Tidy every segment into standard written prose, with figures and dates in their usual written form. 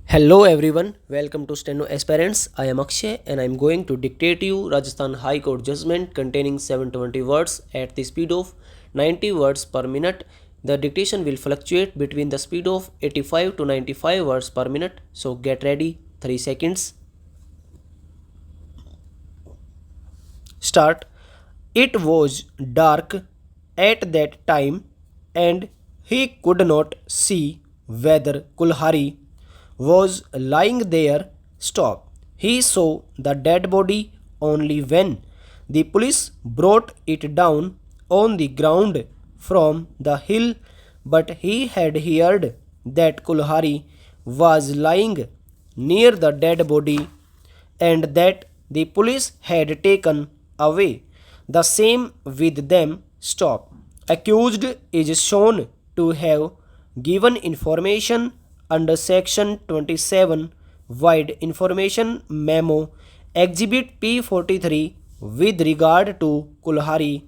Hello everyone, welcome to Steno Aspirants. I am Akshay and I am going to dictate you Rajasthan High Court judgment containing 720 words at the speed of 90 words per minute. The dictation will fluctuate between the speed of 85 to 95 words per minute. So get ready, 3 seconds. Start. It was dark at that time and he could not see whether Kulhari was lying there. Stop. He saw the dead body only when the police brought it down on the ground from the hill, but he had heard that Kulhari was lying near the dead body and that the police had taken away the same with them. Stop. Accused is shown to have given information under section 27 wide information memo exhibit P43 with regard to Kulhari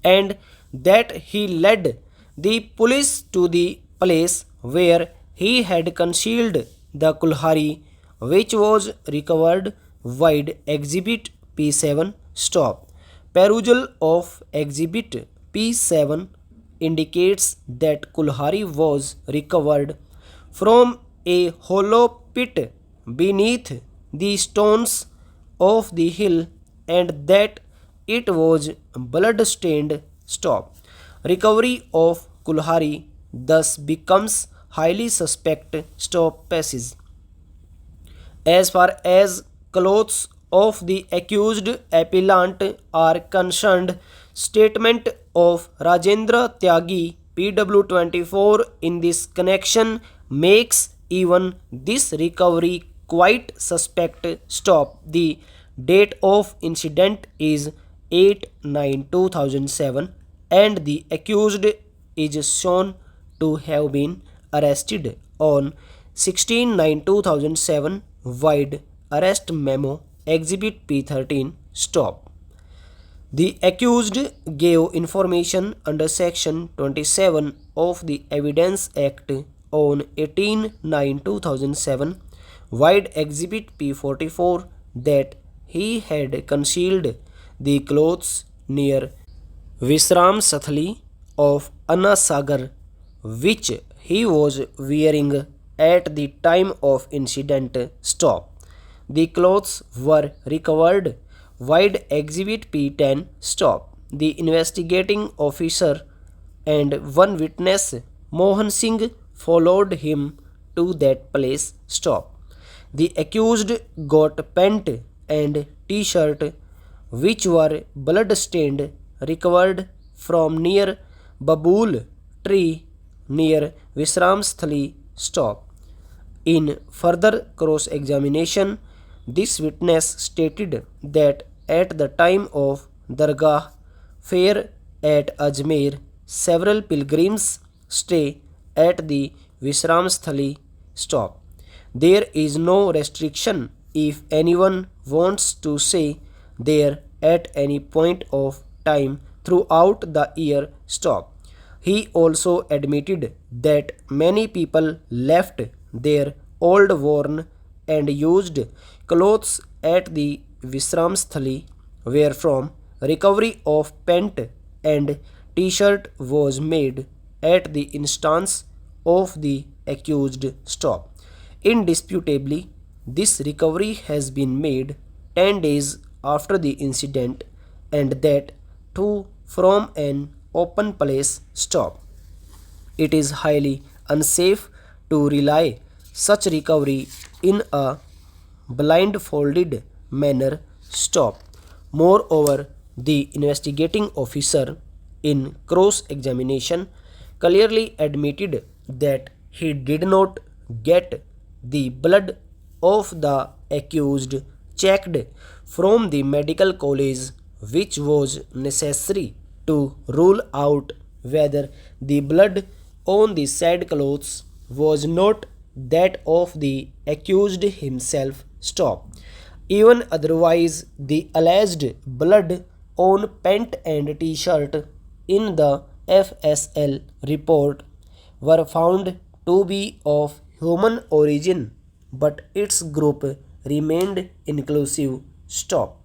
and that he led the police to the place where he had concealed the Kulhari, which was recovered wide exhibit P7. Stop. Perusal of exhibit P7 indicates that Kulhari was recovered from a hollow pit beneath the stones of the hill and that it was blood stained. Stop. Recovery of Kulhari thus becomes highly suspect. Stop passage. As far as clothes of the accused appellant are concerned, statement of Rajendra Tyagi PW24 in this connection makes even this recovery quite suspect. Stop. The date of incident is 8/9/2007 and the accused is shown to have been arrested on 16/9/2007 wide arrest memo exhibit P13. Stop. The accused gave information under section 27 of the Evidence Act on 18/9/2007 wide exhibit P44 that he had concealed the clothes near Visram Sathali of Anna Sagar, which he was wearing at the time of incident. Stop. The clothes were recovered wide exhibit P10. Stop. The investigating officer and one witness, Mohan Singh, followed him to that place. Stop. The accused got pant and t-shirt which were blood stained recovered from near Babool tree near Visramsthali. Stop. In further cross examination, this witness stated that at the time of Dargah fair at Ajmer, several pilgrims stay at the Visramsthali. Stop. There is no restriction if anyone wants to stay there at any point of time throughout the year. Stop. He also admitted that many people left their old worn and used clothes at the Visramsthali, wherefrom recovery of pant and t-shirt was made at the instance of the accused. Stop. Indisputably, this recovery has been made 10 days after the incident and that too from an open place. Stop. It is highly unsafe to rely such recovery in a blindfolded manner. Stop. Moreover, the investigating officer in cross examination clearly admitted that he did not get the blood of the accused checked from the medical college, which was necessary to rule out whether the blood on the said clothes was not that of the accused himself. Stop. Even otherwise, the alleged blood on pant and t-shirt in the FSL report were found to be of human origin, but its group remained inclusive. Stop.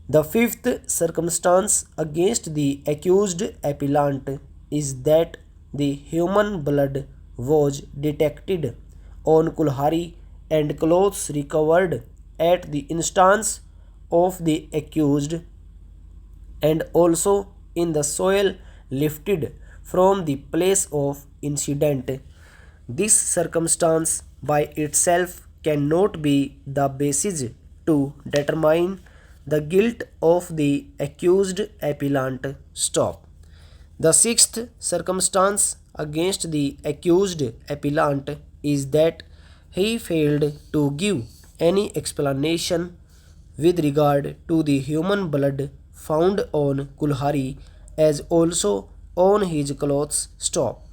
The fifth circumstance against the accused appellant is that the human blood was detected on Kulhari and clothes recovered at the instance of the accused and also in the soil lifted from the place of incident. This circumstance by itself cannot be the basis to determine the guilt of the accused appellant. Stop. The sixth circumstance against the accused appellant is that he failed to give any explanation with regard to the human blood found on Kulhari as also on his clothes. Stop.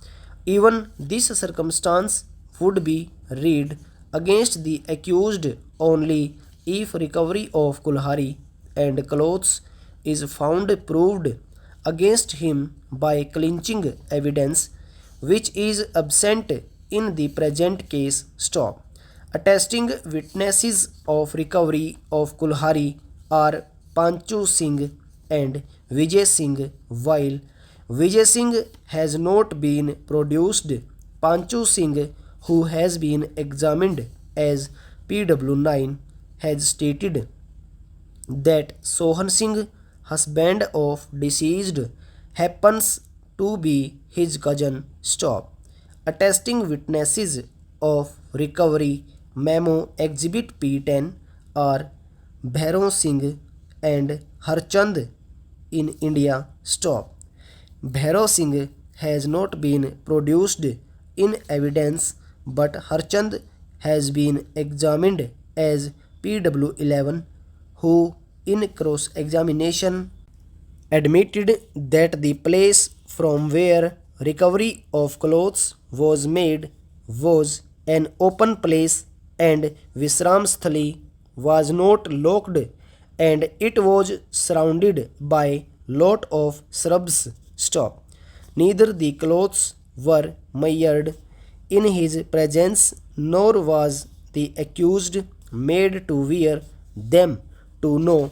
Even this circumstance would be read against the accused only if recovery of Kulhari and clothes is found proved against him by clinching evidence which is absent in the present case. Stop. Attesting witnesses of recovery of Kulhari are Panchu Singh and Vijay Singh. While Vijay Singh has not been produced, Panchu Singh, who has been examined as PW9, has stated that Sohan Singh, husband of deceased, happens to be his cousin. Stop. Attesting witnesses of recovery memo exhibit P10 are Bhairav Singh and Harchand in India. Stop. Bhairav Singh has not been produced in evidence, but Harchand has been examined as PW11, who in cross examination admitted that the place from where recovery of clothes was made was an open place and Visramsthali was not locked and it was surrounded by lot of shrubs. Stop. Neither the clothes were mired in his presence nor was the accused made to wear them to know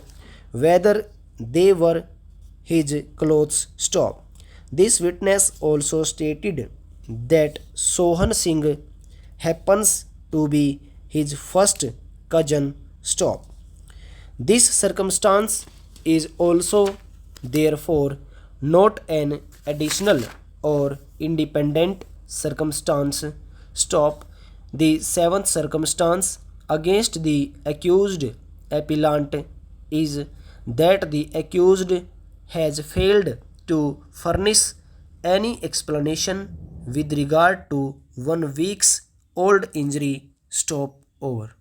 whether they were his clothes. Stop. This witness also stated that Sohan Singh happens to be his first cousin. Stop. This circumstance is also therefore not an additional or independent circumstance. Stop. The seventh circumstance against the accused appellant is that the accused has failed to furnish any explanation with regard to 1 week's old injury. Stop. Over.